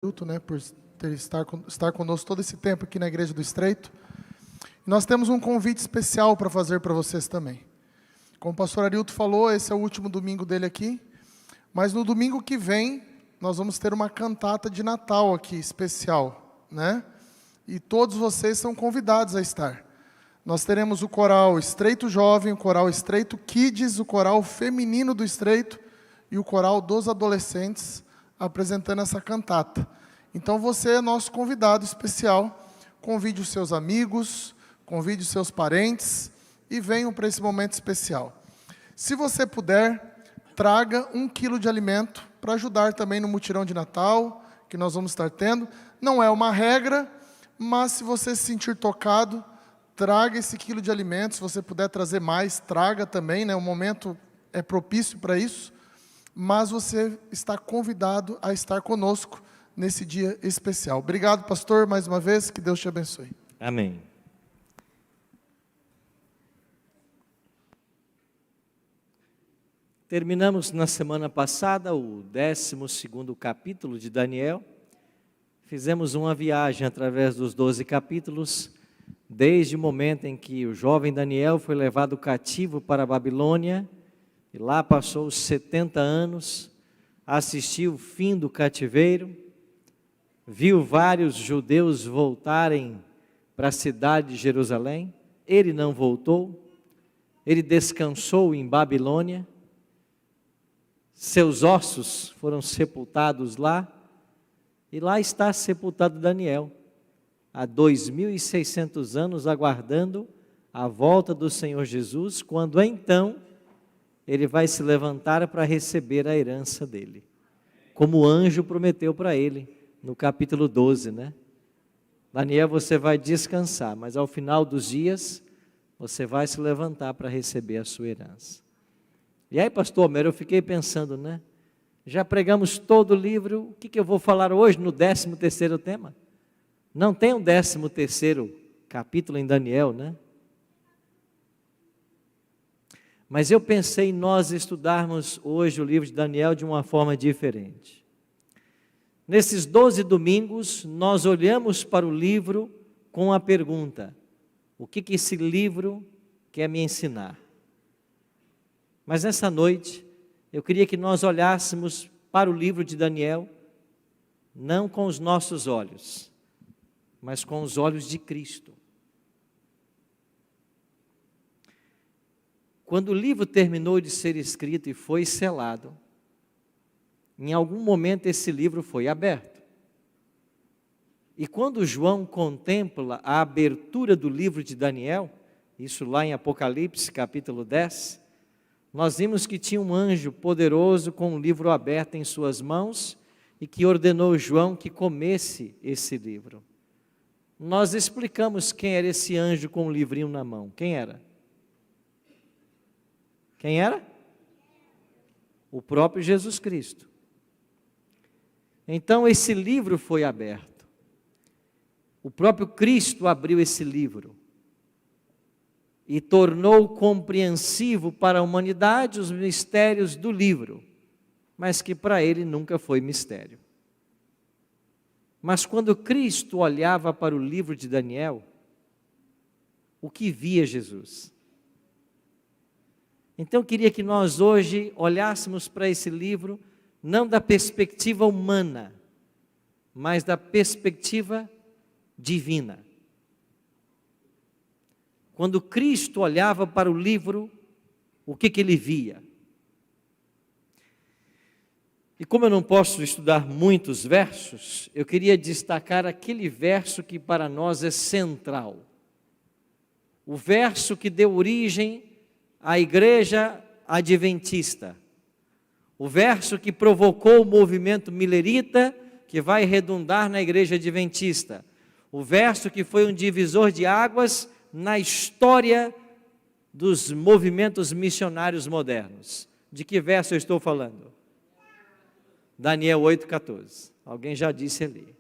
Arilton, né, por estar conosco todo esse tempo aqui na Igreja do Estreito. Nós temos um convite especial para fazer para vocês também. Como o pastor Arilton falou, esse é o último domingo dele aqui, mas no domingo que vem nós vamos ter uma cantata de Natal aqui, especial, né? E todos vocês são convidados a estar. Nós teremos o coral Estreito Jovem, o coral Estreito Kids, o coral feminino do Estreito e o coral dos adolescentes apresentando essa cantata. Então você é nosso convidado especial. Convide os seus amigos, convide os seus parentes e venham para esse momento especial. Se você puder, traga 1 quilo de alimento para ajudar também no mutirão de Natal que nós vamos estar tendo. Não é uma regra, mas se você se sentir tocado, traga esse quilo de alimento. Se você puder trazer mais, traga também, né? O momento é propício para isso. Mas você está convidado a estar conosco nesse dia especial. Obrigado, pastor, mais uma vez, que Deus te abençoe. Amém. Terminamos na semana passada o 12º capítulo de Daniel. Fizemos uma viagem através dos 12 capítulos, desde o momento em que o jovem Daniel foi levado cativo para a Babilônia, e lá passou os 70 anos, assistiu o fim do cativeiro, viu vários judeus voltarem para a cidade de Jerusalém. Ele não voltou, ele descansou em Babilônia, seus ossos foram sepultados lá, e lá está sepultado Daniel, há 2.600 anos aguardando a volta do Senhor Jesus, quando então ele vai se levantar para receber a herança dele, como o anjo prometeu para ele, no capítulo 12, né? Daniel, você vai descansar, mas ao final dos dias, você vai se levantar para receber a sua herança. E aí, pastor Homero, eu fiquei pensando, né? Já pregamos todo o livro, o que eu vou falar hoje no 13º tema? Não tem um 13º capítulo em Daniel, né? Mas eu pensei em nós estudarmos hoje o livro de Daniel de uma forma diferente. Nesses 12 domingos, nós olhamos para o livro com a pergunta: o que esse livro quer me ensinar? Mas nessa noite, eu queria que nós olhássemos para o livro de Daniel, não com os nossos olhos, mas com os olhos de Cristo. Quando o livro terminou de ser escrito e foi selado, em algum momento esse livro foi aberto. E quando João contempla a abertura do livro de Daniel, isso lá em Apocalipse capítulo 10, nós vimos que tinha um anjo poderoso com um livro aberto em suas mãos e que ordenou João que comesse esse livro. Nós explicamos quem era esse anjo com um livrinho na mão. Quem era? Quem era? O próprio Jesus Cristo. Então esse livro foi aberto. O próprio Cristo abriu esse livro e tornou compreensivo para a humanidade os mistérios do livro, mas que para ele nunca foi mistério. Mas quando Cristo olhava para o livro de Daniel, o que via Jesus? Então eu queria que nós hoje olhássemos para esse livro, não da perspectiva humana, mas da perspectiva divina. Quando Cristo olhava para o livro, o que ele via? E como eu não posso estudar muitos versos, eu queria destacar aquele verso que para nós é central. O verso que deu origem à igreja adventista. O verso que provocou o movimento milerita, que vai redundar na igreja adventista. O verso que foi um divisor de águas na história dos movimentos missionários modernos. De que verso eu estou falando? Daniel 8,14. Alguém já disse ali.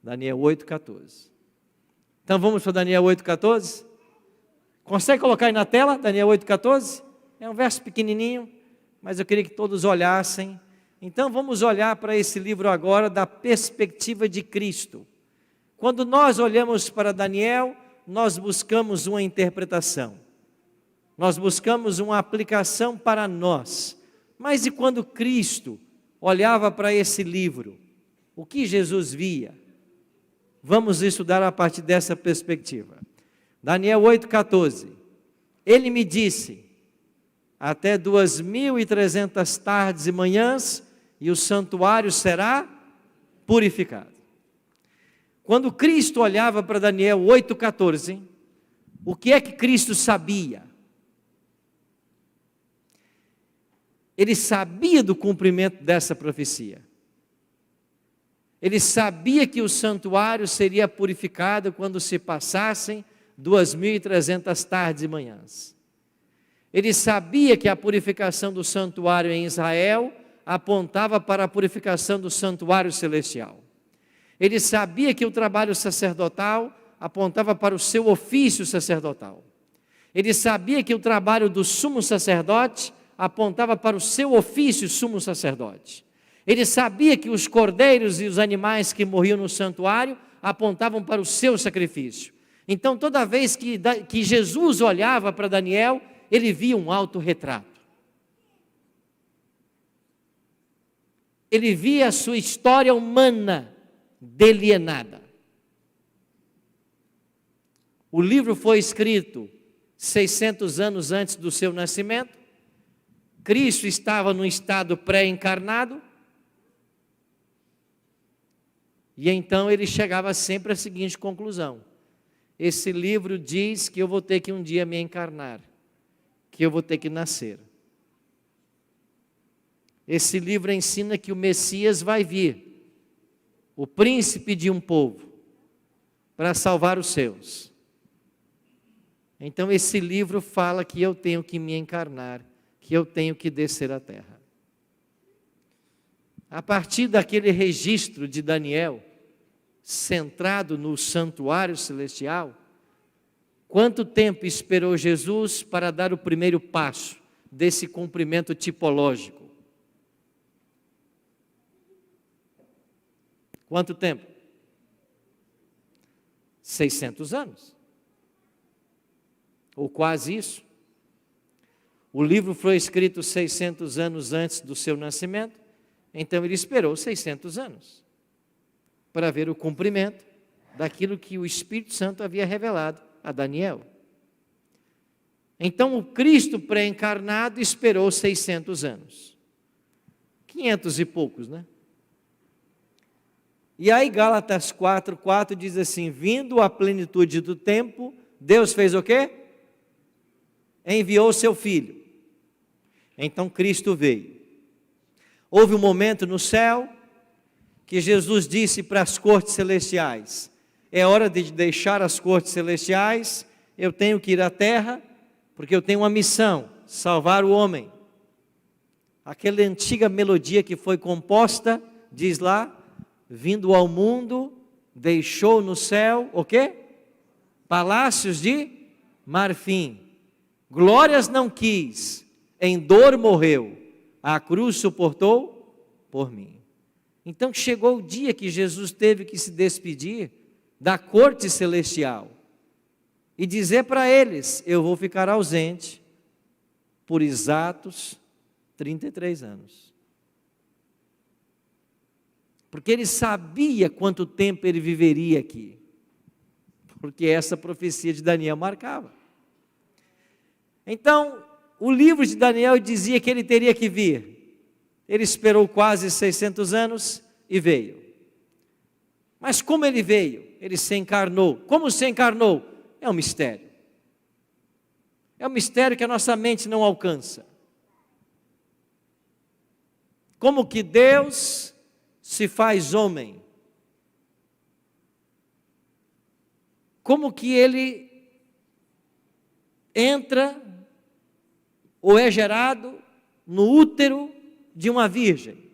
Daniel 8,14. Então vamos para Daniel 8,14? Consegue colocar aí na tela, Daniel 8,14? É um verso pequenininho, mas eu queria que todos olhassem Então vamos olhar para esse livro agora da perspectiva de Cristo. Quando nós olhamos para Daniel, nós buscamos uma interpretação. Nós buscamos uma aplicação para nós. Mas e quando Cristo olhava para esse livro, o que Jesus via? Vamos estudar a partir dessa perspectiva. Daniel 8,14. Ele me disse, até 2.300 tardes e manhãs, e o santuário será purificado. Quando Cristo olhava para Daniel 8,14, o que é que Cristo sabia? Ele sabia do cumprimento dessa profecia. Ele sabia que o santuário seria purificado quando se passassem 2.300 tardes e manhãs. Ele sabia que a purificação do santuário em Israel apontava para a purificação do santuário celestial. Ele sabia que o trabalho sacerdotal apontava para o seu ofício sacerdotal. Ele sabia que o trabalho do sumo sacerdote apontava para o seu ofício sumo sacerdote. Ele sabia que os cordeiros e os animais que morriam no santuário apontavam para o seu sacrifício. Então, toda vez que Jesus olhava para Daniel, ele via um autorretrato. Ele via a sua história humana delineada. O livro foi escrito 600 anos antes do seu nascimento. Cristo estava num estado pré-encarnado. E então ele chegava sempre à seguinte conclusão: esse livro diz que eu vou ter que um dia me encarnar, que eu vou ter que nascer. Esse livro ensina que o Messias vai vir, o príncipe de um povo, para salvar os seus. Então esse livro fala que eu tenho que me encarnar, que eu tenho que descer à terra. A partir daquele registro de Daniel, centrado no santuário celestial, quanto tempo esperou Jesus para dar o primeiro passo desse cumprimento tipológico? Quanto tempo? 600 anos. Ou quase isso. O livro foi escrito 600 anos antes do seu nascimento, então ele esperou 600 anos para ver o cumprimento daquilo que o Espírito Santo havia revelado a Daniel. Então o Cristo pré-encarnado esperou 600 anos. 500 e poucos, né? E aí Gálatas 4:4 diz assim: vindo a plenitude do tempo, Deus fez o quê? Enviou o seu Filho. Então Cristo veio. Houve um momento no céu que Jesus disse para as cortes celestiais: é hora de deixar as cortes celestiais, eu tenho que ir à terra, porque eu tenho uma missão, salvar o homem. Aquela antiga melodia que foi composta, diz lá: vindo ao mundo, deixou no céu, o quê? Palácios de marfim. Glórias não quis, em dor morreu, a cruz suportou por mim. Então chegou o dia que Jesus teve que se despedir da corte celestial e dizer para eles: eu vou ficar ausente por exatos 33 anos. Porque ele sabia quanto tempo ele viveria aqui, porque essa profecia de Daniel marcava. Então, o livro de Daniel dizia que ele teria que vir. Ele esperou quase 600 anos e veio. Mas como ele veio? Ele se encarnou. Como se encarnou? É um mistério. É um mistério que a nossa mente não alcança. Como que Deus se faz homem? Como que ele entra ou é gerado no útero de uma virgem?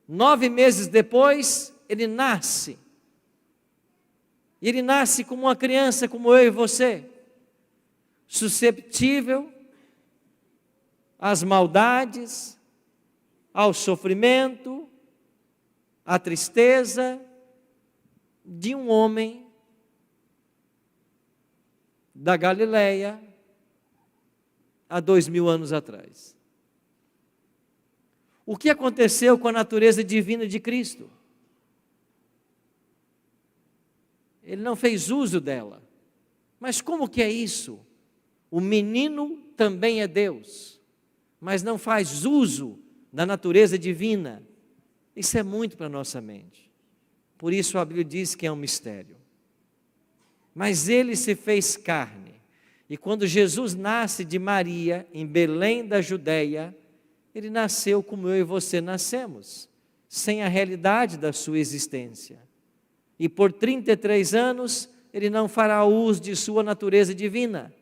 9 meses depois, ele nasce. E ele nasce como uma criança, como eu e você, susceptível às maldades, ao sofrimento, à tristeza de um homem da Galileia há 2000 anos atrás. O que aconteceu com a natureza divina de Cristo? Ele não fez uso dela. Mas como que é isso? O menino também é Deus, mas não faz uso da natureza divina. Isso é muito para a nossa mente. Por isso a Bíblia diz que é um mistério. Mas ele se fez carne. E quando Jesus nasce de Maria, em Belém da Judeia, ele nasceu como eu e você nascemos, sem a realidade da sua existência. E por 33 anos, ele não fará uso de sua natureza divina.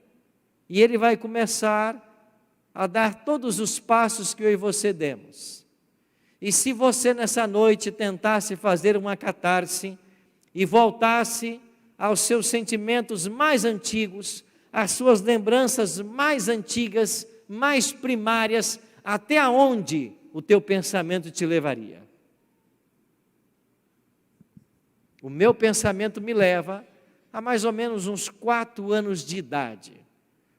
E ele vai começar a dar todos os passos que eu e você demos. E se você nessa noite tentasse fazer uma catarse e voltasse aos seus sentimentos mais antigos, às suas lembranças mais antigas, mais primárias, até onde o teu pensamento te levaria? O meu pensamento me leva a mais ou menos uns 4 anos de idade,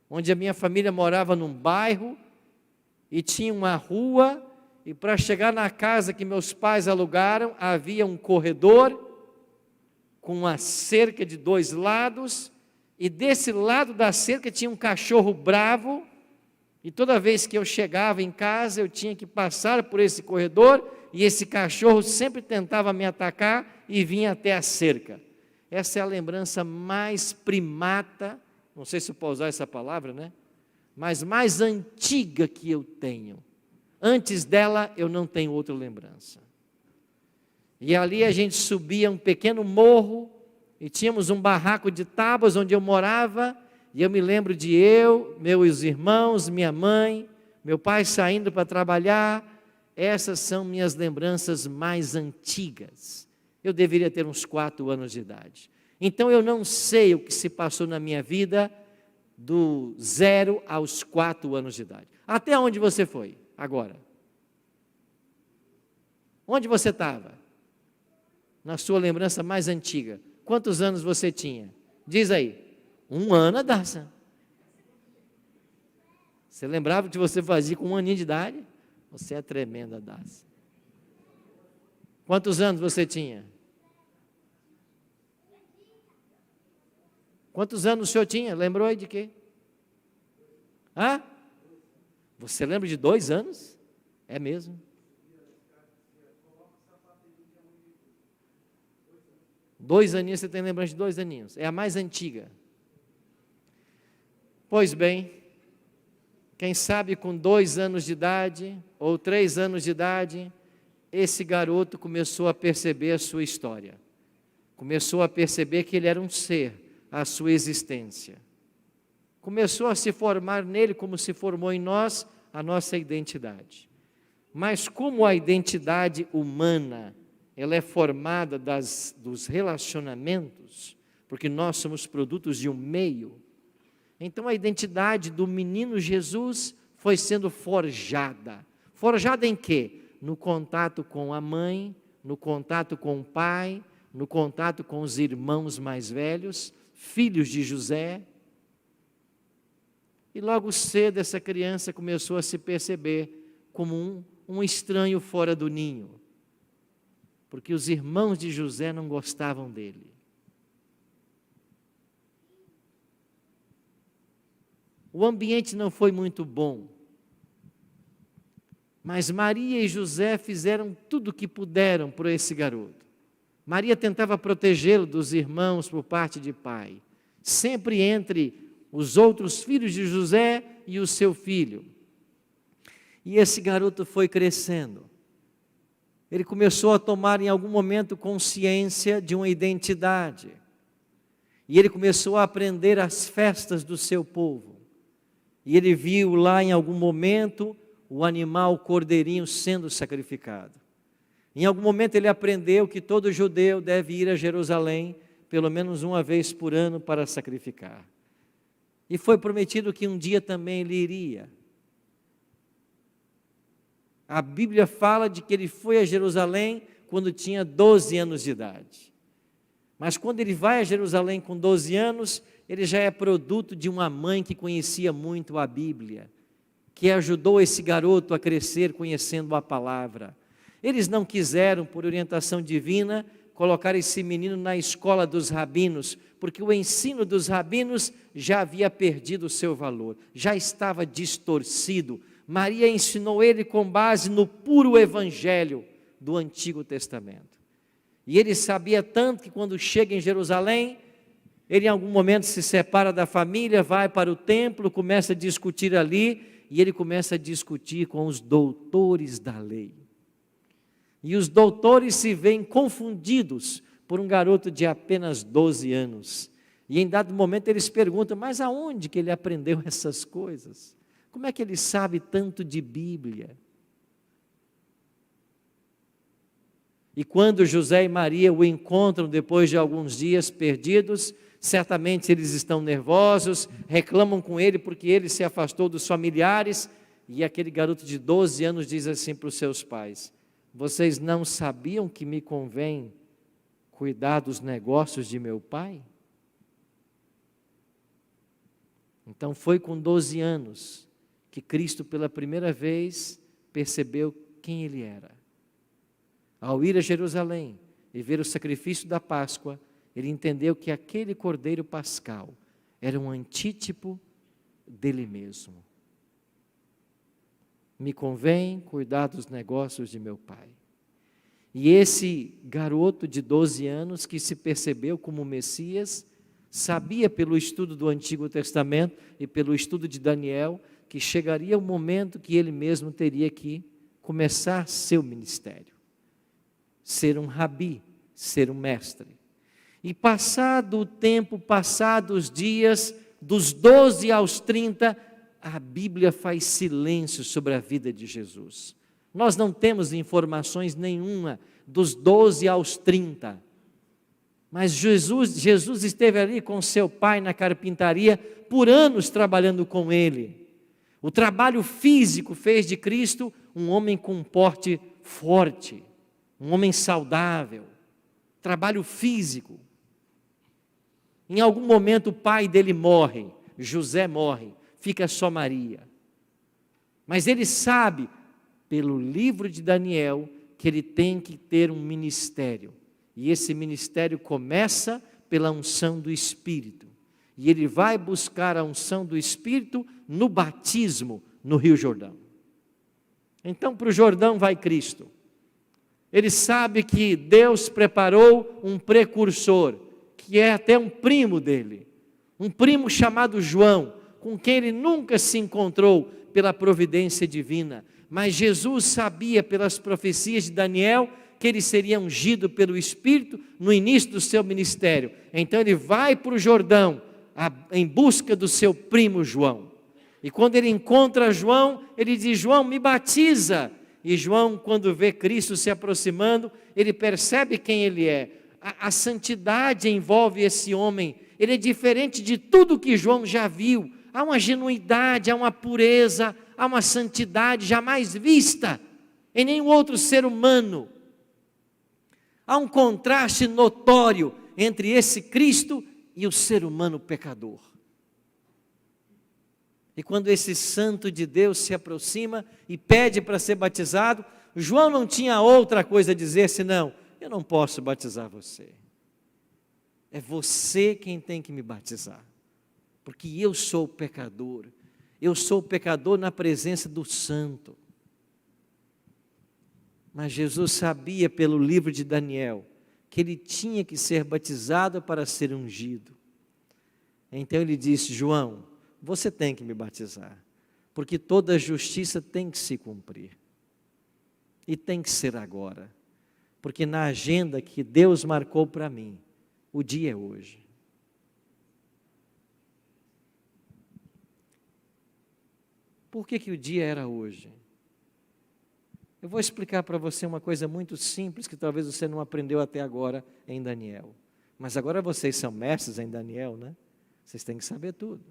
onde a minha família morava num bairro e tinha uma rua, e para chegar na casa que meus pais alugaram, havia um corredor com uma cerca de 2 lados, e desse lado da cerca tinha um cachorro bravo, e toda vez que eu chegava em casa, eu tinha que passar por esse corredor, e esse cachorro sempre tentava me atacar e vinha até a cerca. Essa é a lembrança mais primata, não sei se eu posso usar essa palavra, né? Mas mais antiga que eu tenho. Antes dela, eu não tenho outra lembrança. E ali a gente subia um pequeno morro, e tínhamos um barraco de tábuas onde eu morava, e eu me lembro de eu, meus irmãos, minha mãe, meu pai saindo para trabalhar. Essas são minhas lembranças mais antigas. Eu deveria ter uns 4 anos de idade. Então eu não sei o que se passou na minha vida do 0 aos 4 anos de idade. Até onde você foi agora? Onde você estava? Na sua lembrança mais antiga. Quantos anos você tinha? Diz aí. 1 ano, Daça. Você lembrava que você fazia com 1 aninho de idade? Você é tremenda, Daça. Quantos anos você tinha? Quantos anos o senhor tinha? Lembrou aí de quê? Hã? Você lembra de 2 anos? É mesmo? 2 aninhos, você tem lembrança de 2 aninhos. É a mais antiga. Pois bem, quem sabe com 2 anos de idade, ou 3 anos de idade, esse garoto começou a perceber a sua história. Começou a perceber que ele era um ser, a sua existência. Começou a se formar nele, como se formou em nós, a nossa identidade. Mas como a identidade humana, ela é formada dos relacionamentos, porque nós somos produtos de um meio, então a identidade do menino Jesus foi sendo forjada. Forjada em quê? No contato com a mãe, no contato com o pai, no contato com os irmãos mais velhos, filhos de José. E logo cedo essa criança começou a se perceber como um estranho fora do ninho, porque os irmãos de José não gostavam dele. O ambiente não foi muito bom, mas Maria e José fizeram tudo o que puderam por esse garoto. Maria tentava protegê-lo dos irmãos por parte de pai, sempre entre os outros filhos de José e o seu filho. E esse garoto foi crescendo. Ele começou a tomar em algum momento consciência de uma identidade. E ele começou a aprender as festas do seu povo. E ele viu lá em algum momento o animal cordeirinho sendo sacrificado. Em algum momento ele aprendeu que todo judeu deve ir a Jerusalém pelo menos uma vez por ano para sacrificar. E foi prometido que um dia também ele iria. A Bíblia fala de que ele foi a Jerusalém quando tinha 12 anos de idade. Mas quando ele vai a Jerusalém com 12 anos, ele já é produto de uma mãe que conhecia muito a Bíblia, que ajudou esse garoto a crescer conhecendo a palavra. Eles não quiseram, por orientação divina, colocar esse menino na escola dos rabinos, porque o ensino dos rabinos já havia perdido o seu valor, já estava distorcido. Maria ensinou ele com base no puro evangelho do Antigo Testamento. E ele sabia tanto que quando chega em Jerusalém, ele em algum momento se separa da família, vai para o templo, começa a discutir ali, e ele começa a discutir com os doutores da lei. E os doutores se veem confundidos por um garoto de apenas 12 anos. E em dado momento eles perguntam, mas aonde que ele aprendeu essas coisas? Como é que ele sabe tanto de Bíblia? E quando José e Maria o encontram depois de alguns dias perdidos, certamente eles estão nervosos, reclamam com ele porque ele se afastou dos familiares, e aquele garoto de 12 anos diz assim para os seus pais: vocês não sabiam que me convém cuidar dos negócios de meu pai? Então foi com 12 anos que Cristo pela primeira vez percebeu quem ele era. Ao ir a Jerusalém e ver o sacrifício da Páscoa, ele entendeu que aquele cordeiro pascal era um antítipo dele mesmo. Me convém cuidar dos negócios de meu pai. E esse garoto de 12 anos que se percebeu como Messias, sabia pelo estudo do Antigo Testamento e pelo estudo de Daniel, que chegaria o momento que ele mesmo teria que começar seu ministério. Ser um rabi, ser um mestre. E passado o tempo, passados os dias, dos 12 aos 30, a Bíblia faz silêncio sobre a vida de Jesus. Nós não temos informações nenhuma dos 12 aos 30. Mas Jesus esteve ali com seu pai na carpintaria por anos trabalhando com ele. O trabalho físico fez de Cristo um homem com um porte forte, um homem saudável. Trabalho físico. Em algum momento o pai dele morre, José morre, fica só Maria. Mas ele sabe, pelo livro de Daniel, que ele tem que ter um ministério. E esse ministério começa pela unção do Espírito. E ele vai buscar a unção do Espírito no batismo no Rio Jordão. Então para o Jordão vai Cristo. Ele sabe que Deus preparou um precursor, que é até um primo dele. Um primo chamado João, com quem ele nunca se encontrou pela providência divina. Mas Jesus sabia pelas profecias de Daniel que ele seria ungido pelo Espírito no início do seu ministério. Então ele vai para o Jordão em busca do seu primo João. E quando ele encontra João, ele diz: João, me batiza. E João, quando vê Cristo se aproximando, ele percebe quem ele é. A santidade envolve esse homem. Ele é diferente de tudo que João já viu. Há uma genuidade, há uma pureza, há uma santidade jamais vista em nenhum outro ser humano. Há um contraste notório entre esse Cristo e o ser humano pecador. E quando esse santo de Deus se aproxima e pede para ser batizado, João não tinha outra coisa a dizer senão: eu não posso batizar você. É você quem tem que me batizar. Porque eu sou pecador. Eu sou pecador na presença do santo. Mas Jesus sabia pelo livro de Daniel que ele tinha que ser batizado para ser ungido. Então ele disse: João, você tem que me batizar, porque toda justiça tem que se cumprir. E tem que ser agora, porque na agenda que Deus marcou para mim, o dia é hoje. Por que o dia era hoje? Eu vou explicar para você uma coisa muito simples que talvez você não aprendeu até agora em Daniel. Mas agora vocês são mestres em Daniel, né? Vocês têm que saber tudo.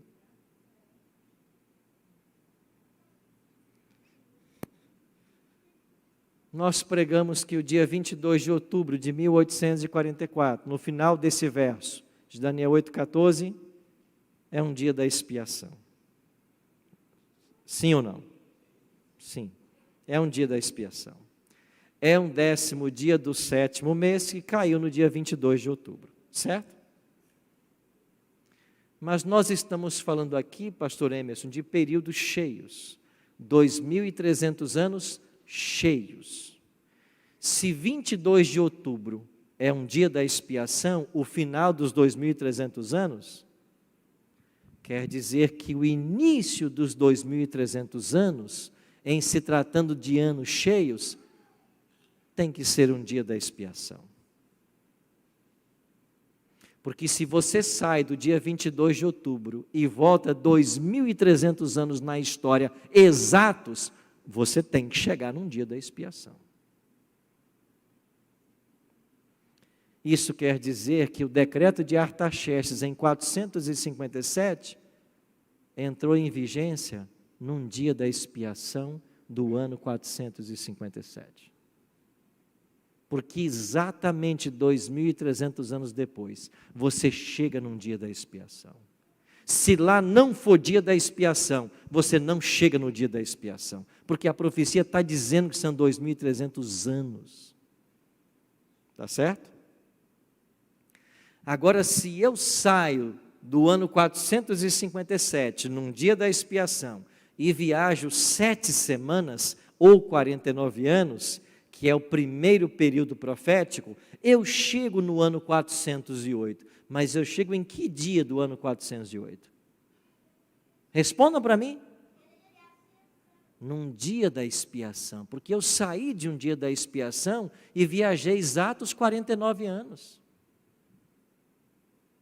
nós pregamos que o dia 22 de outubro de 1844, no final desse verso, de Daniel 8,14, é um dia da expiação. Sim ou não? Sim, é um dia da expiação. É um 10º dia do 7º mês que caiu no dia 22 de outubro, certo? Mas nós estamos falando aqui, pastor Emerson, de períodos cheios, 2.300 anos cheios. Se 22 de outubro é um dia da expiação, o final dos 2.300 anos, quer dizer que o início dos 2.300 anos, em se tratando de anos cheios, tem que ser um dia da expiação. Porque se você sai do dia 22 de outubro e volta 2.300 anos na história exatos, você tem que chegar num dia da expiação. Isso quer dizer que o decreto de Artaxerxes, em 457, entrou em vigência num dia da expiação do ano 457. Porque exatamente 2.300 anos depois, você chega num dia da expiação. Se lá não for dia da expiação, você não chega no dia da expiação. Porque a profecia está dizendo que são 2.300 anos. Está certo? Agora, se eu saio do ano 457, num dia da expiação, e viajo 7 semanas ou 49 anos, que é o primeiro período profético, eu chego no ano 408. Mas eu chego em que dia do ano 408? Respondam para mim. Num dia da expiação, porque eu saí de um dia da expiação e viajei exatos 49 anos.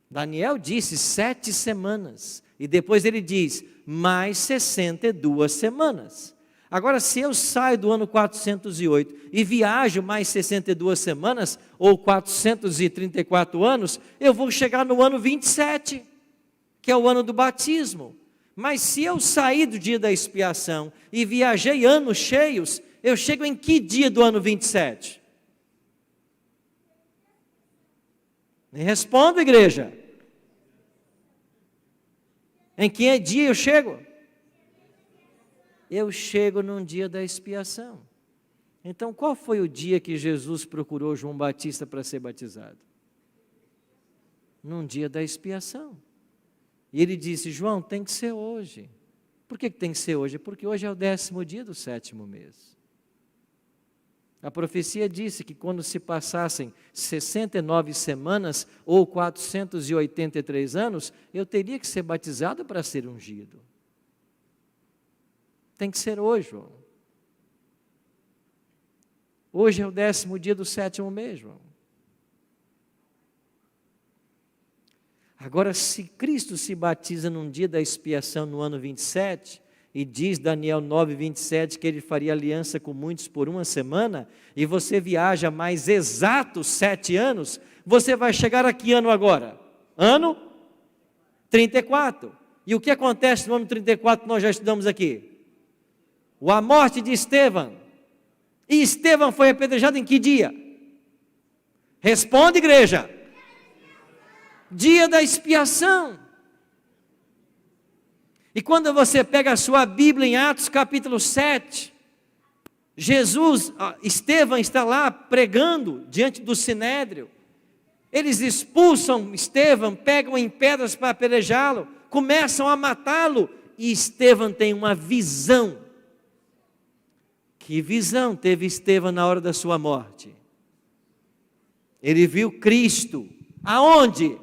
Daniel disse 7 semanas, e depois ele diz, mais 62 semanas. Agora, se eu saio do ano 408 e viajo mais 62 semanas, ou 434 anos, eu vou chegar no ano 27, que é o ano do batismo. Mas se eu sair do dia da expiação e viajei anos cheios, eu chego em que dia do ano 27? Me responda, igreja. Em que dia eu chego? Eu chego num dia da expiação. Então, qual foi o dia que Jesus procurou João Batista para ser batizado? Num dia da expiação. E ele disse, João, tem que ser hoje. Por que tem que ser hoje? Porque hoje é o 10º dia do 7º mês. A profecia disse que quando se passassem 69 semanas ou 483 anos, eu teria que ser batizado para ser ungido. Tem que ser hoje, João. Hoje é o 10º dia do 7º mês, João. Agora, se Cristo se batiza num dia da expiação no ano 27, e diz Daniel 9, 27, que ele faria aliança com muitos por 1 semana, e você viaja mais exatos 7 anos, você vai chegar a que ano agora? Ano 34. E o que acontece no ano 34 que nós já estudamos aqui? A morte de Estevão. E Estevão foi apedrejado em que dia? Responde, igreja. Dia da expiação. E quando você pega a sua Bíblia em Atos capítulo 7, Estevão está lá pregando diante do Sinédrio. Eles expulsam Estevão, pegam em pedras para apedrejá-lo, começam a matá-lo, e Estevão tem uma visão. Que visão teve Estevão na hora da sua morte? Ele viu Cristo. Aonde?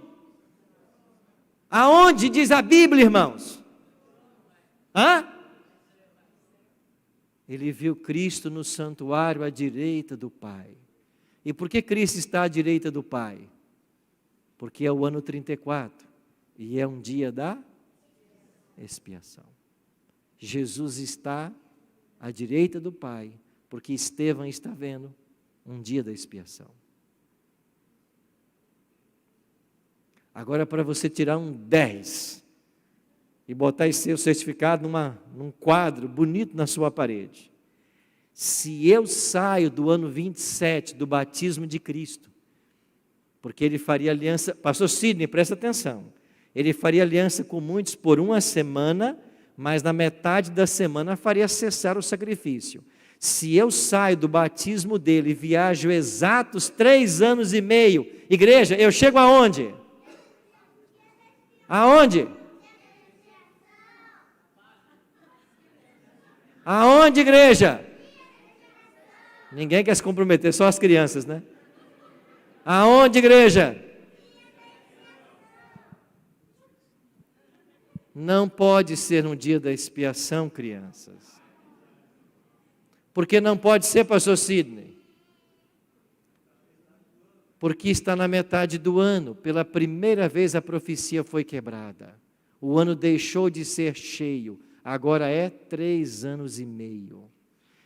Aonde diz a Bíblia, irmãos? Ele viu Cristo no santuário à direita do Pai. E por que Cristo está à direita do Pai? Porque é o ano 34 e é um dia da expiação. Jesus está à direita do Pai, porque Estevão está vendo um dia da expiação. Agora, para você tirar um 10 e botar esse seu certificado num quadro bonito na sua parede, se eu saio do ano 27 do batismo de Cristo, porque ele faria aliança, pastor Sidney, presta atenção, ele faria aliança com muitos por uma semana, mas na metade da semana faria cessar o sacrifício. Se eu saio do batismo dele e viajo exatos 3 anos e meio, igreja, eu chego aonde? Aonde? Aonde, igreja? Ninguém quer se comprometer, só as crianças, né? Aonde, igreja? Não pode ser no dia da expiação, crianças. Por que não pode ser, pastor Sidney? Porque está na metade do ano. Pela primeira vez a profecia foi quebrada. O ano deixou de ser cheio. Agora é 3 anos e meio.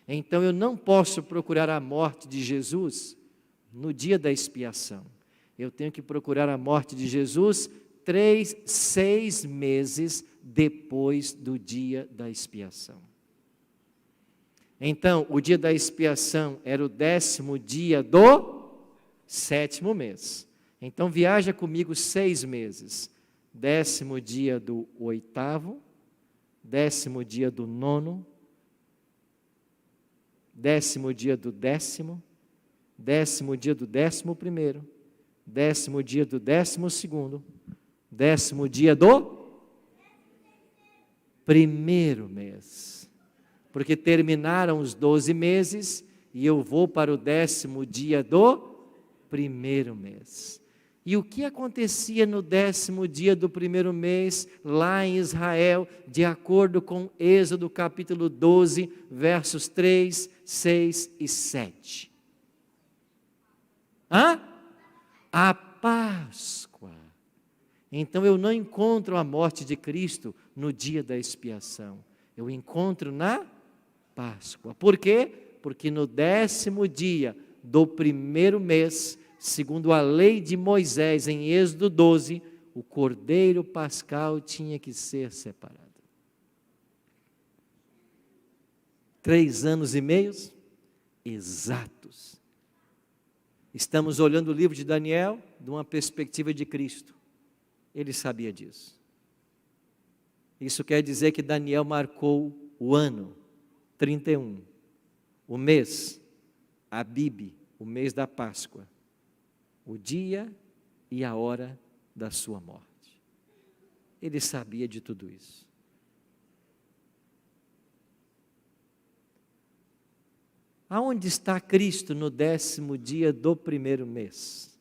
Então eu não posso procurar a morte de Jesus no dia da expiação. Eu tenho que procurar a morte de Jesus 6 meses depois do dia da expiação. Então, o dia da expiação era o 10º dia do 7º mês. Então, viaja comigo 6 meses. 10º dia do 8º, 10º dia do 9º, 10º dia do 10º, 10º dia do 11º, 10º dia do 12º, 10º dia do 1º mês. Porque terminaram os 12 meses e eu vou para o 10º dia do 1º mês. E o que acontecia no 10º dia do 1º mês, lá em Israel, de acordo com Êxodo capítulo 12, versos 3, 6 e 7? A Páscoa. Então eu não encontro a morte de Cristo no dia da expiação. Eu encontro na Páscoa. Por quê? Porque no 10º dia do 1º mês, segundo a lei de Moisés em Êxodo 12, o cordeiro pascal tinha que ser separado. 3 anos e meio exatos. Estamos olhando o livro de Daniel de uma perspectiva de Cristo. Ele sabia disso. Isso quer dizer que Daniel marcou o ano 31, o mês, Abib, o mês da Páscoa, o dia e a hora da sua morte. Ele sabia de tudo isso. Aonde está Cristo no 10º dia do 1º mês?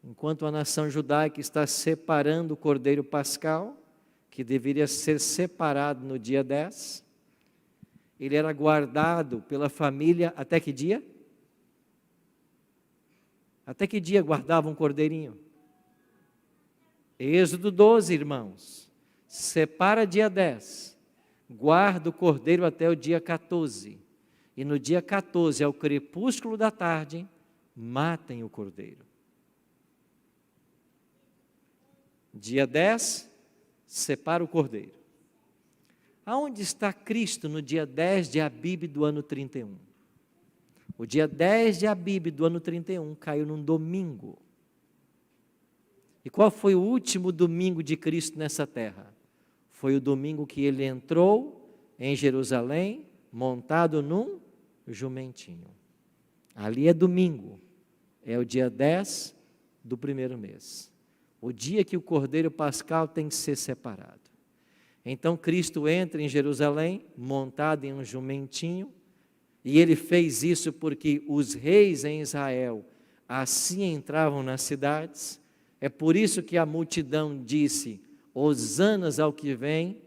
Enquanto a nação judaica está separando o cordeiro pascal, que deveria ser separado no dia 10, ele era guardado pela família até que dia? Até que dia guardava um cordeirinho? Êxodo 12, irmãos. Separa dia 10. Guarda o cordeiro até o dia 14. E no dia 14, ao crepúsculo da tarde, matem o cordeiro. Dia 10, separa o cordeiro. Aonde está Cristo no dia 10 de Abib do ano 31? O dia 10 de Abib do ano 31 caiu num domingo. E qual foi o último domingo de Cristo nessa terra? Foi o domingo que ele entrou em Jerusalém, montado num jumentinho. Ali é domingo, é o dia 10 do 1º mês. O dia que o cordeiro pascal tem que ser separado. Então Cristo entra em Jerusalém, montado em um jumentinho, e ele fez isso porque os reis em Israel assim entravam nas cidades. É por isso que a multidão disse: Hosanas ao que vem,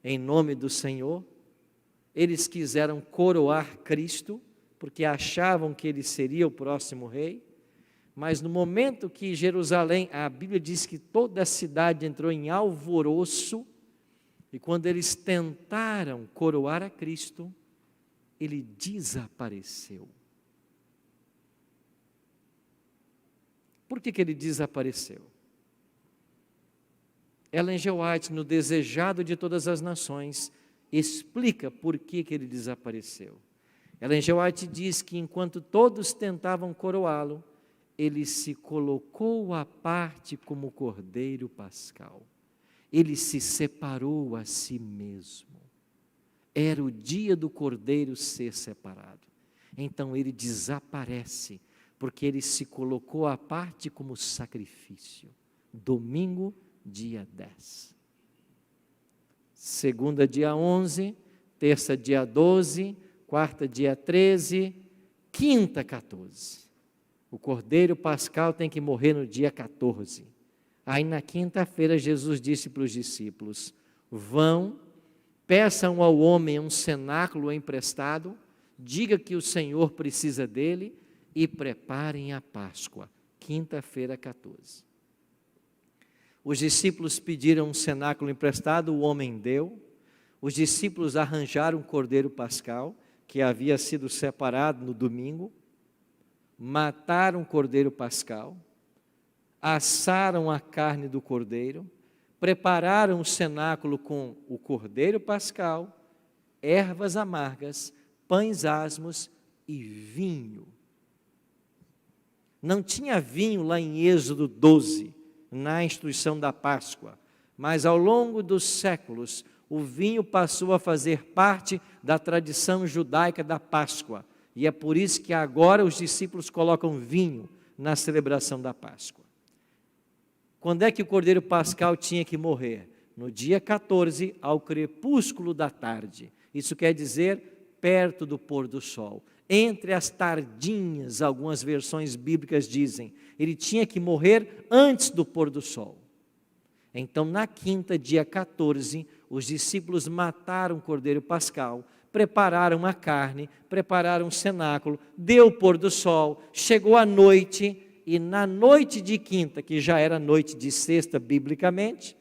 em nome do Senhor. Eles quiseram coroar Cristo, porque achavam que ele seria o próximo rei. Mas no momento que Jerusalém, a Bíblia diz que toda a cidade entrou em alvoroço, e quando eles tentaram coroar a Cristo, ele desapareceu. Por que ele desapareceu? Ellen G. White, no Desejado de Todas as Nações, explica por que ele desapareceu. Ellen G. White diz que enquanto todos tentavam coroá-lo, ele se colocou à parte como cordeiro pascal. Ele se separou a si mesmo. Era o dia do cordeiro ser separado. Então ele desaparece, porque ele se colocou à parte como sacrifício. Domingo, dia 10. Segunda, dia 11. Terça, dia 12. Quarta, dia 13. Quinta, 14. O cordeiro pascal tem que morrer no dia 14. Aí na quinta-feira Jesus disse para os discípulos: vão, peçam ao homem um cenáculo emprestado, diga que o Senhor precisa dele e preparem a Páscoa. Quinta-feira 14. Os discípulos pediram um cenáculo emprestado, o homem deu. Os discípulos arranjaram um cordeiro pascal, que havia sido separado no domingo, mataram o cordeiro pascal, assaram a carne do cordeiro, prepararam o cenáculo com o cordeiro pascal, ervas amargas, pães asmos e vinho. Não tinha vinho lá em Êxodo 12, na instituição da Páscoa, mas ao longo dos séculos, o vinho passou a fazer parte da tradição judaica da Páscoa, e é por isso que agora os discípulos colocam vinho na celebração da Páscoa. Quando é que o cordeiro pascal tinha que morrer? No dia 14, ao crepúsculo da tarde. Isso quer dizer perto do pôr do sol. Entre as tardinhas, algumas versões bíblicas dizem, ele tinha que morrer antes do pôr do sol. Então, na quinta, dia 14, os discípulos mataram o cordeiro pascal, prepararam a carne, prepararam o cenáculo, deu o pôr do sol, chegou a noite, e na noite de quinta, que já era noite de sexta biblicamente,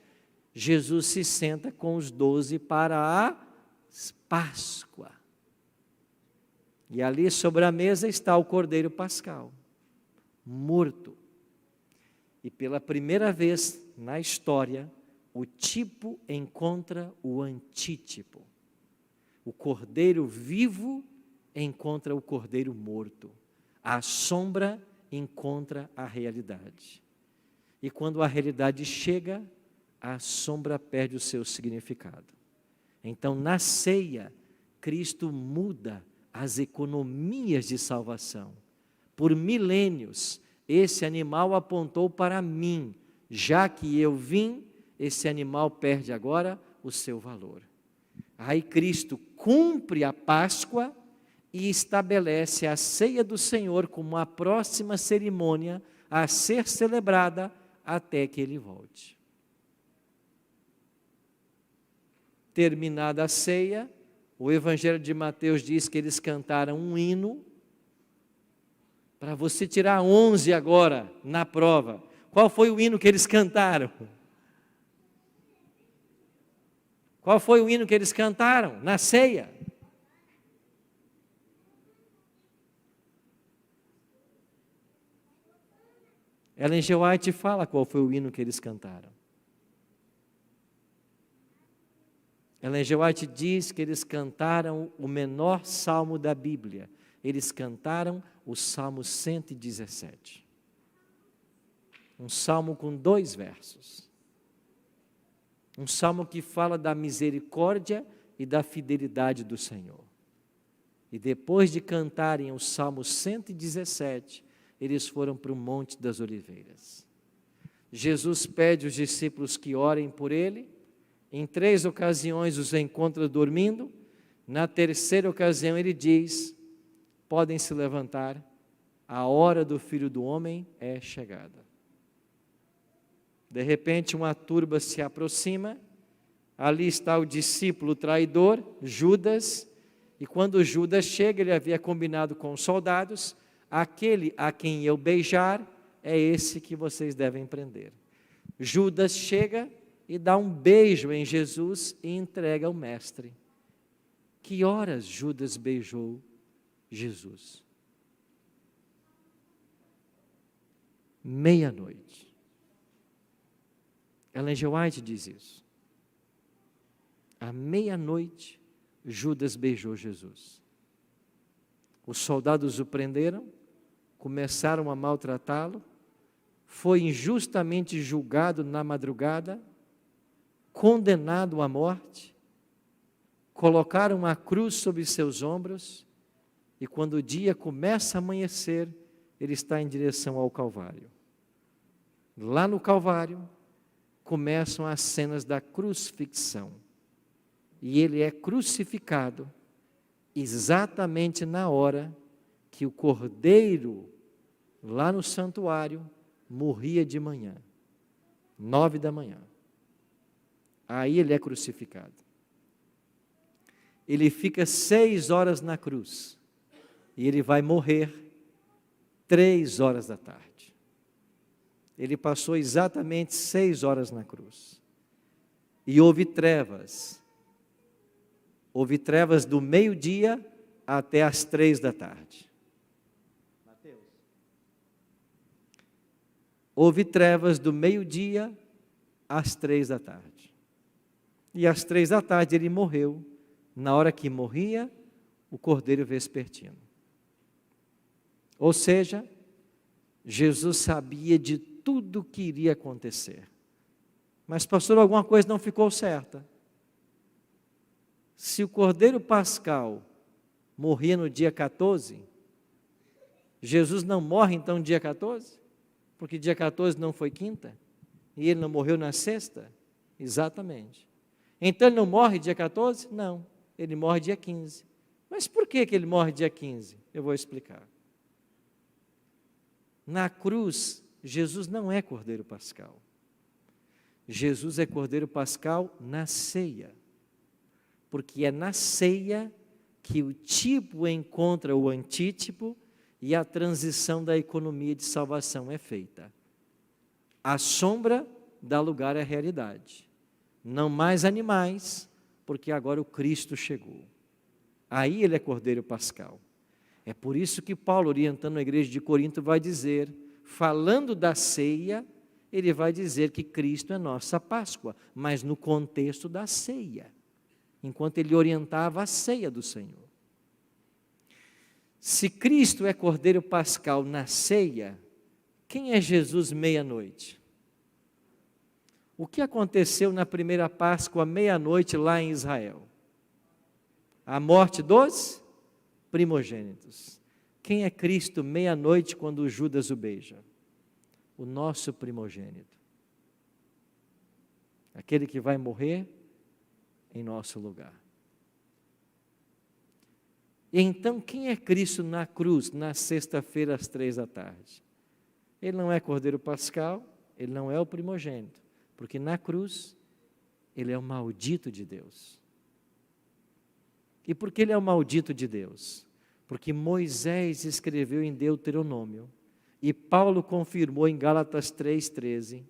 Jesus se senta com os 12 para a Páscoa. E ali sobre a mesa está o cordeiro pascal, morto. E pela primeira vez na história, o tipo encontra o antítipo. O cordeiro vivo encontra o cordeiro morto. A sombra encontra a realidade. E quando a realidade chega, a sombra perde o seu significado. Então, na ceia, Cristo muda as economias de salvação. Por milênios, esse animal apontou para mim. Já que eu vim, esse animal perde agora o seu valor. Aí Cristo cumpre a Páscoa e estabelece a ceia do Senhor como a próxima cerimônia a ser celebrada até que Ele volte. Terminada a ceia, o Evangelho de Mateus diz que eles cantaram um hino. Para você tirar 11 agora na prova, qual foi o hino que eles cantaram? Qual foi o hino que eles cantaram na ceia? Ellen G. White fala qual foi o hino que eles cantaram. Ellen G. White diz que eles cantaram o menor salmo da Bíblia. Eles cantaram o Salmo 117. Um salmo com 2 versos. Um salmo que fala da misericórdia e da fidelidade do Senhor. E depois de cantarem o Salmo 117, eles foram para o Monte das Oliveiras. Jesus pede aos discípulos que orem por ele. Em 3 ocasiões os encontra dormindo. Na terceira ocasião ele diz: podem se levantar, a hora do Filho do Homem é chegada. De repente uma turba se aproxima, ali está o discípulo traidor, Judas, e quando Judas chega, ele havia combinado com os soldados: aquele a quem eu beijar, é esse que vocês devem prender. Judas chega e dá um beijo em Jesus e entrega ao mestre. Que horas Judas beijou Jesus? Meia-noite. Ellen G. White diz isso. À meia-noite, Judas beijou Jesus. Os soldados o prenderam, começaram a maltratá-lo, foi injustamente julgado na madrugada, condenado à morte, colocaram a cruz sobre seus ombros, e quando o dia começa a amanhecer, ele está em direção ao Calvário. Lá no Calvário, começam as cenas da crucifixão. E ele é crucificado exatamente na hora que o cordeiro, lá no santuário, morria de manhã, 9 da manhã. Aí ele é crucificado. Ele fica 6 horas na cruz, e ele vai morrer 3 horas da tarde. Ele passou exatamente 6 horas na cruz. E houve trevas do meio-dia até as 3 da tarde. Mateus. Houve trevas do meio-dia às 3 da tarde. E às 3 da tarde ele morreu. Na hora que morria, o cordeiro vespertino. Ou seja, Jesus sabia de tudo que iria acontecer. Mas, pastor, alguma coisa não ficou certa. Se o cordeiro pascal morria no dia 14, Jesus não morre então no dia 14? Porque dia 14 não foi quinta? E ele não morreu na sexta? Exatamente. Então ele não morre dia 14? Não, ele morre dia 15. Mas por que ele morre dia 15? Eu vou explicar. Na cruz, Jesus não é cordeiro pascal. Jesus é cordeiro pascal na ceia. Porque é na ceia que o tipo encontra o antítipo e a transição da economia de salvação é feita. A sombra dá lugar à realidade. Não mais animais, porque agora o Cristo chegou. Aí ele é cordeiro pascal. É por isso que Paulo, orientando a igreja de Corinto, vai dizer, falando da ceia, ele vai dizer que Cristo é nossa Páscoa, mas no contexto da ceia, enquanto ele orientava a ceia do Senhor. Se Cristo é cordeiro pascal na ceia, quem é Jesus meia-noite? O que aconteceu na primeira Páscoa meia-noite lá em Israel? A morte dos primogênitos. Quem é Cristo meia-noite quando Judas o beija? O nosso primogênito. Aquele que vai morrer em nosso lugar. E então, quem é Cristo na cruz, na sexta-feira às 3 da tarde? Ele não é cordeiro pascal, ele não é o primogênito, porque na cruz, ele é o maldito de Deus. E por que ele é o maldito de Deus? Porque Moisés escreveu em Deuteronômio, e Paulo confirmou em Gálatas 3,13,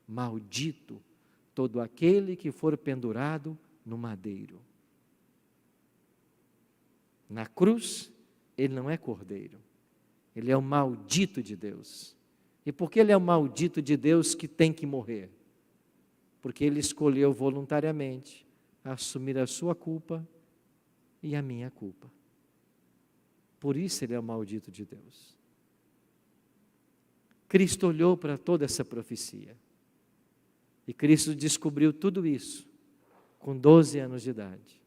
maldito todo aquele que for pendurado no madeiro. Na cruz, ele não é cordeiro, ele é o maldito de Deus. E por que ele é o maldito de Deus que tem que morrer? Porque ele escolheu voluntariamente assumir a sua culpa e a minha culpa. Por isso ele é o maldito de Deus. Cristo olhou para toda essa profecia. E Cristo descobriu tudo isso com 12 anos de idade.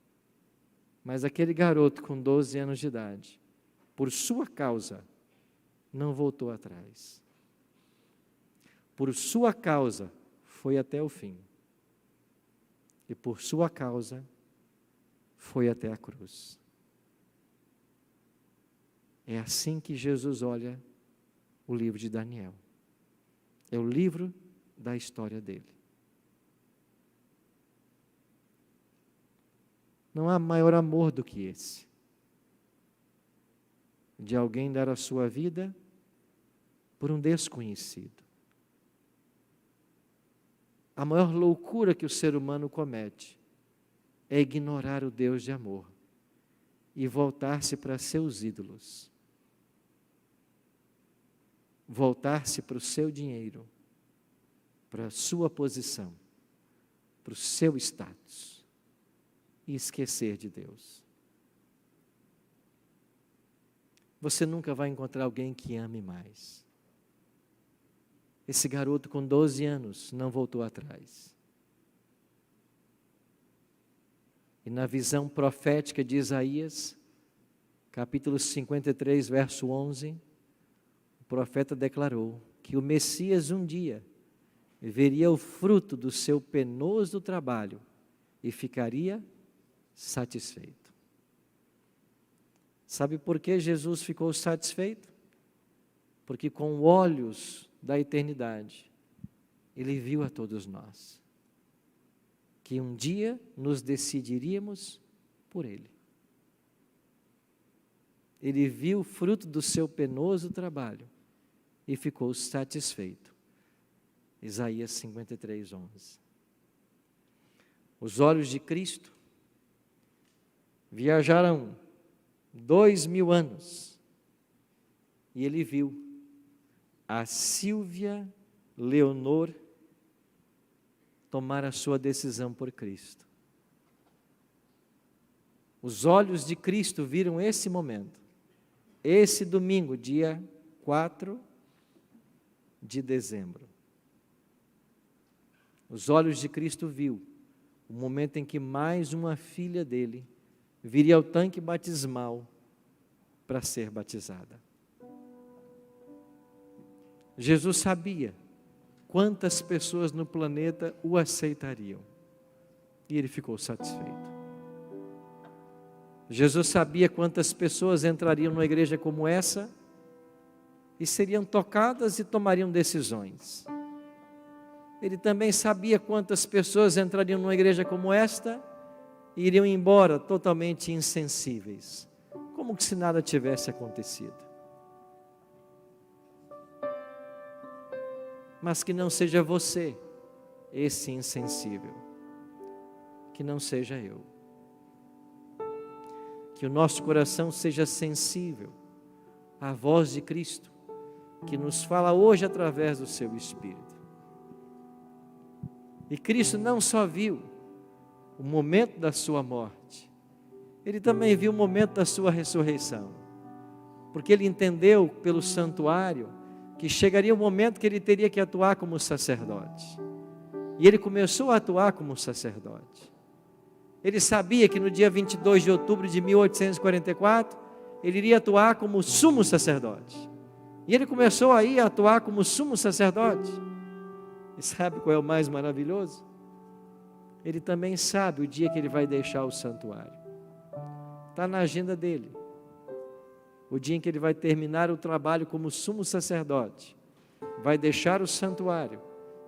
Mas aquele garoto com 12 anos de idade, por sua causa, não voltou atrás. Por sua causa, foi até o fim. E por sua causa, foi até a cruz. É assim que Jesus olha o livro de Daniel. É o livro da história dele. Não há maior amor do que esse. De alguém dar a sua vida por um desconhecido. A maior loucura que o ser humano comete é ignorar o Deus de amor e voltar-se para seus ídolos. Voltar-se para o seu dinheiro, para a sua posição, para o seu status. e esquecer de Deus. Você nunca vai encontrar alguém que ame mais. Esse garoto com 12 anos não voltou atrás. E na visão profética de Isaías, capítulo 53, verso 11, o profeta declarou que o Messias um dia veria o fruto do seu penoso trabalho e ficaria satisfeito. Sabe por que Jesus ficou satisfeito? Porque com olhos da eternidade, Ele viu a todos nós, que um dia nos decidiríamos por Ele. Ele viu o fruto do seu penoso trabalho e ficou satisfeito. Isaías 53, 11. Os olhos de Cristo viajaram 2000 anos e Ele viu a Silvia Leonor tomar a sua decisão por Cristo. Os olhos de Cristo viram esse momento, esse domingo, dia 4 de dezembro. Os olhos de Cristo viu o momento em que mais uma filha dele viria ao tanque batismal para ser batizada. Jesus sabia quantas pessoas no planeta o aceitariam. E ele ficou satisfeito. Jesus sabia quantas pessoas entrariam numa igreja como essa e seriam tocadas e tomariam decisões. Ele também sabia quantas pessoas entrariam numa igreja como esta e iriam embora totalmente insensíveis, como se nada tivesse acontecido. Mas que não seja você esse insensível, que não seja eu. Que o nosso coração seja sensível à voz de Cristo, que nos fala hoje através do seu Espírito. E Cristo não só viu o momento da sua morte, Ele também viu o momento da sua ressurreição, porque Ele entendeu pelo santuário que chegaria o momento que Ele teria que atuar como sacerdote. E Ele começou a atuar como sacerdote. Ele sabia que no dia 22 de outubro de 1844, Ele iria atuar como sumo sacerdote. E Ele começou aí a atuar como sumo sacerdote. E sabe qual é o mais maravilhoso? Ele também sabe o dia que Ele vai deixar o santuário. Está na agenda dele. O dia em que Ele vai terminar o trabalho como sumo sacerdote, vai deixar o santuário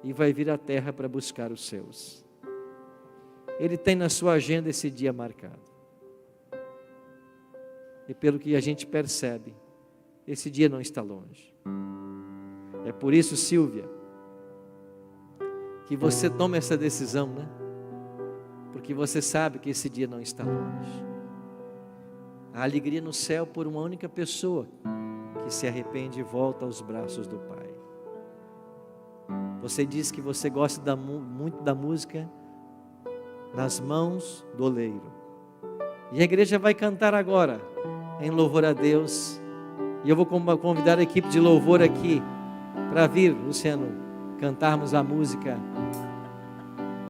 e vai vir à terra para buscar os seus. Ele tem na sua agenda esse dia marcado. E pelo que a gente percebe, esse dia não está longe. É por isso, Silvia, que você toma essa decisão, né? Porque você sabe que esse dia não está longe. A alegria no céu por uma única pessoa que se arrepende e volta aos braços do Pai. Você diz que você gosta muito da música Nas Mãos do Oleiro. E a igreja vai cantar agora em louvor a Deus. E eu vou convidar a equipe de louvor aqui para vir, Luciano, cantarmos a música